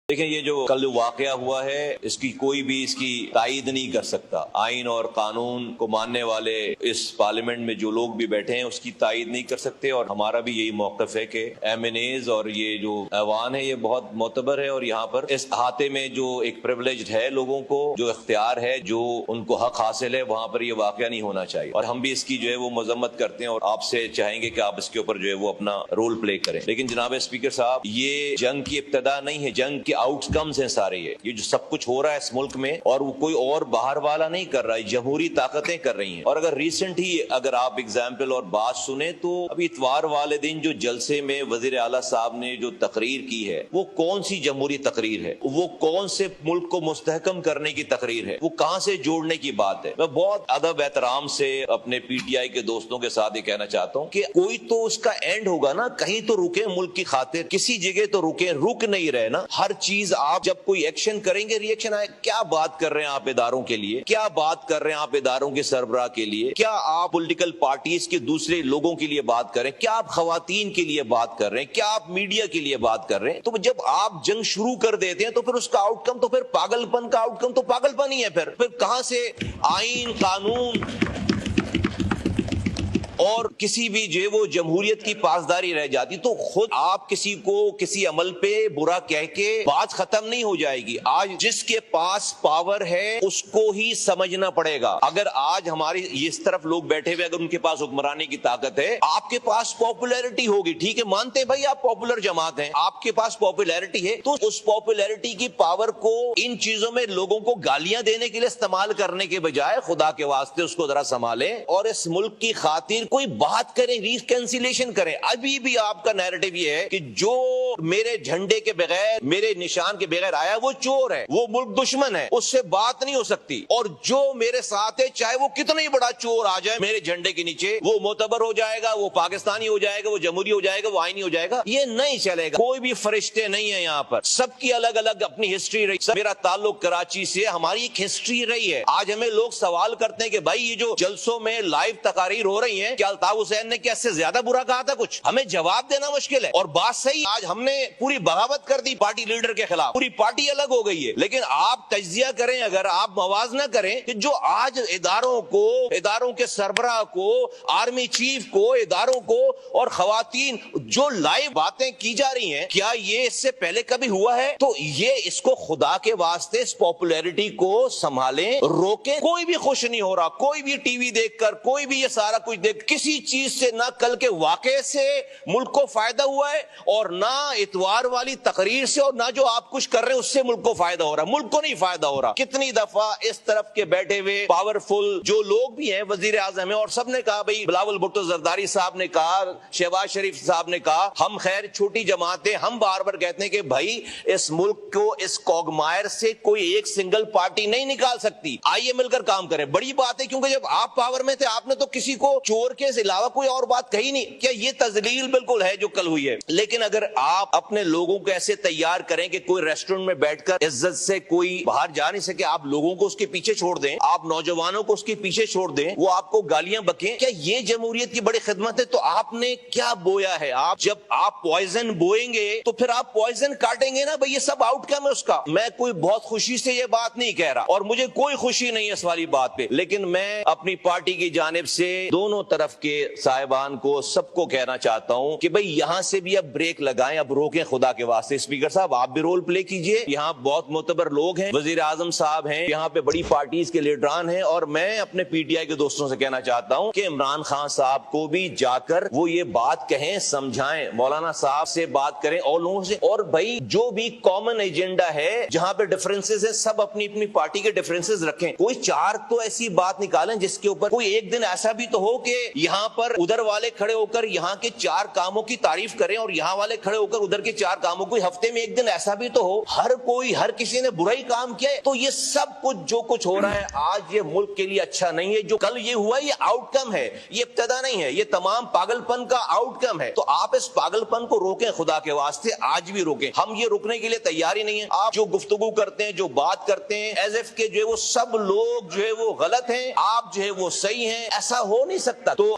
دیکھیں یہ جو کل واقعہ ہوا ہے اس کی کوئی بھی اس کی تائید نہیں کر سکتا. آئین اور قانون کو ماننے والے اس پارلیمنٹ میں جو لوگ بھی بیٹھے ہیں اس کی تائید نہیں کر سکتے، اور ہمارا بھی یہی موقف ہے کہ MNAs اور یہ جو ایوان ہے یہ بہت معتبر ہے، اور یہاں پر اس احاطے میں جو ایک پریولیجڈ ہے لوگوں کو جو اختیار ہے، جو ان کو حق حاصل ہے، وہاں پر یہ واقعہ نہیں ہونا چاہیے. اور ہم بھی اس کی جو ہے وہ مذمت کرتے ہیں اور آپ سے چاہیں گے کہ آپ اس کے اوپر جو ہے وہ اپنا رول پلے کریں. لیکن جناب اسپیکر صاحب، یہ جنگ کی ابتدا نہیں ہے، جنگ کے آؤٹ کمز ہیں سارے. یہ جو سب کچھ ہو رہا ہے اس ملک میں، اور وہ کوئی اور باہر والا نہیں کر رہا ہے، جمہوری طاقتیں کر رہی ہیں. اور اگر ریسنٹ ہی اگر آپ اگزامپل اور بات سنیں تو ابھی اتوار والے دن جو جلسے میں وزیر اعلیٰ صاحب نے جو تقریر کی ہے، وہ کون سی جمہوری تقریر ہے؟ وہ کون سے ملک کو مستحکم کرنے کی تقریر ہے؟ وہ کہاں سے جوڑنے کی بات ہے؟ میں بہت ادب احترام سے اپنے PTI کے دوستوں کے ساتھ یہ کہنا چاہتا ہوں کہ کوئی تو اس کا اینڈ ہوگا نا، کہیں تو رکے ملک کی خاطر، کسی جگہ تو رکے. رک نہیں رہے نا. ہر چیز آپ جب کوئی ایکشن کریں گے ریئیکشن آئے. کیا بات کر رہے ہیں آپ اداروں کے لیے؟ کیا بات کر رہے ہیں آپ اداروں کے سربراہ کے لیے؟ کیا آپ پولیٹیکل پارٹیز کے دوسرے لوگوں کے لیے بات کریں؟ کیا آپ خواتین کے لیے بات کر رہے ہیں؟ کیا آپ میڈیا کے لیے بات کر رہے ہیں؟ تو جب آپ جنگ شروع کر دیتے ہیں تو پھر اس کا آؤٹ کم، تو پھر پاگل پن کا آؤٹ کم تو پاگل پن ہی ہے. پھر کہاں سے آئین قانون اور کسی بھی جو ہے وہ جمہوریت کی پاسداری رہ جاتی؟ تو خود آپ کسی کو کسی عمل پہ برا کہہ کے بات ختم نہیں ہو جائے گی. آج جس کے پاس پاور ہے اس کو ہی سمجھنا پڑے گا. اگر آج ہماری اس طرف لوگ بیٹھے ہوئے اگر ان کے پاس حکمرانی کی طاقت ہے، آپ کے پاس پاپولیرٹی ہوگی، ٹھیک ہے مانتے ہیں بھائی آپ پاپولر جماعت ہیں، آپ کے پاس پاپولیرٹی ہے، تو اس پاپولیرٹی کی پاور کو ان چیزوں میں لوگوں کو گالیاں دینے کے لیے استعمال کرنے کے بجائے خدا کے واسطے اس کو ذرا سنبھالیں اور اس ملک کی خاطر کوئی بات کریں، ریکنسیلیشن کریں. ابھی بھی آپ کا نیریٹو یہ ہے کہ جو میرے جھنڈے کے بغیر، میرے نشان کے بغیر آیا وہ چور ہے، وہ ملک دشمن ہے، اس سے بات نہیں ہو سکتی. اور جو میرے ساتھ ہے چاہے وہ کتنا ہی بڑا چور آ جائے میرے جھنڈے کے نیچے، وہ معتبر ہو جائے گا، وہ پاکستانی ہو جائے گا، وہ جمہوری ہو جائے گا، وہ آئینی ہو جائے گا. یہ نہیں چلے گا. کوئی بھی فرشتے نہیں ہیں یہاں پر، سب کی الگ الگ اپنی ہسٹری رہی. میرا تعلق کراچی سے، ہماری ایک ہسٹری رہی ہے. آج ہمیں لوگ سوال کرتے ہیں کہ بھائی یہ جو جلسوں میں لائیو تقاریر ہو رہی ہیں، کیا الطاف حسین نے کیا اس سے زیادہ برا کہا تھا کچھ؟ ہمیں جواب دینا مشکل ہے. اور بات صحیح، آج ہم نے پوری بغاوت کر دی پارٹی لیڈر کے خلاف، پوری پارٹی الگ ہو گئی ہے. لیکن آپ تجزیہ کریں، اگر آپ موازنہ کریں کہ جو آج اداروں کے سربراہ کو، آرمی چیف کو، اداروں کو اور خواتین جو لائیو باتیں کی جا رہی ہیں، کیا یہ اس سے پہلے کبھی ہوا ہے؟ تو یہ اس کو خدا کے واسطے اس پاپولیرٹی کو سنبھالیں، روکیں. کوئی بھی خوش نہیں ہو رہا، کوئی بھی ٹی وی دیکھ کر، کوئی بھی یہ سارا کچھ دیکھ، کسی چیز سے نہ کل کے واقعے سے ملک کو فائدہ ہوا ہے اور نہ اتوار والی تقریر سے، اور نہ جو آپ کچھ کر رہے ہیں اس سے ملک کو فائدہ ہو رہا ہے. ملک کو نہیں فائدہ ہو رہا. کتنی دفعہ اس طرف کے بیٹھے ہوئے پاورفل جو لوگ بھی ہیں، وزیر اعظم ہیں، اور سب نے کہا، بھائی بلاول بھٹو زرداری صاحب نے کہا، شہباز شریف صاحب نے کہا، ہم خیر چھوٹی جماعتیں، ہم بار بار کہتے ہیں کہ بھائی اس ملک کو اس کوگمائر سے کوئی ایک سنگل پارٹی نہیں نکال سکتی. آئیے مل کر کام کریں. بڑی بات ہے کیونکہ جب آپ پاور میں تھے آپ نے تو کسی کو چور کے علاوہ کوئی اور بات کہی نہیں. کیا یہ تذلیل بالکل ہے جو کل ہوئی ہے؟ لیکن اگر آپ اپنے لوگوں کو ایسے تیار کریں کہ کوئی ریسٹورنٹ میں بیٹھ کر عزت سے کوئی باہر جا نہیں سکے، آپ لوگوں کو اس کے پیچھے چھوڑ دیں، آپ نوجوانوں کو اس کے پیچھے چھوڑ دیں، وہ آپ کو گالیاں بکیں، کیا یہ جمہوریت کی بڑی خدمت ہے؟ تو آپ نے کیا بویا ہے؟ جب آپ پوائزن بوئیں گے تو پھر آپ پوائزن کاٹیں گے نا بھئی. یہ سب آؤٹ کم ہے اس کا. میں کوئی بہت خوشی سے یہ بات نہیں کہہ رہا اور مجھے کوئی خوشی نہیں ہے اس والی بات پہ، لیکن میں اپنی پارٹی کی جانب سے دونوں طرف کے صاحبان کو، سب کو کہنا چاہتا ہوں کہ بھئی یہاں سے بھی اب بریک لگائیں، اب روکیں خدا کے واسطے. اسپیکر صاحب آپ بھی رول پلے کیجئے. یہاں بہت معتبر لوگ ہیں، وزیر اعظم صاحب ہیں، یہاں پہ بڑی پارٹیز کے لیڈران ہیں، اور میں اپنے PTI کے دوستوں سے کہنا چاہتا ہوں کہ عمران خان صاحب کو بھی جا کر وہ یہ بات کہیں، سمجھائیں، مولانا صاحب سے بات کریں اور لوگوں سے. اور بھئی جو بھی کامن ایجنڈا ہے، جہاں پہ ڈفرینسز ہیں، سب اپنی اپنی پارٹی کے ڈفرینسز رکھیں. کوئی چار تو ایسی بات نکالیں جس کے اوپر کوئی ایک دن ایسا بھی تو ہو کہ یہاں پر ادھر والے کھڑے ہو کر یہاں کے چار کاموں کی تعریف کریں اور یہاں والے کھڑے ہو کر ادھر کے چار کاموں کو. ہفتے میں ایک دن ایسا بھی تو ہو. ہر کسی نے برا ہی کام کیا ہے. تو یہ سب کچھ جو کچھ ہو رہا ہے آج یہ ملک کے لیے اچھا نہیں ہے. جو کل یہ ہوا یہ آؤٹ کم ہے، یہ ابتدا نہیں ہے، یہ تمام پاگل پن کا آؤٹ کم ہے. تو آپ اس پاگل پن کو روکیں خدا کے واسطے، آج بھی روکیں. ہم یہ روکنے کے لیے تیار ہی نہیں ہیں. آپ جو گفتگو کرتے ہیں، جو بات کرتے ہیں، ایز ایف کہ جو ہے وہ سب لوگ جو ہے وہ غلط ہیں، آپ جو ہے وہ صحیح ہیں، ایسا ہو نہیں سکتا. تو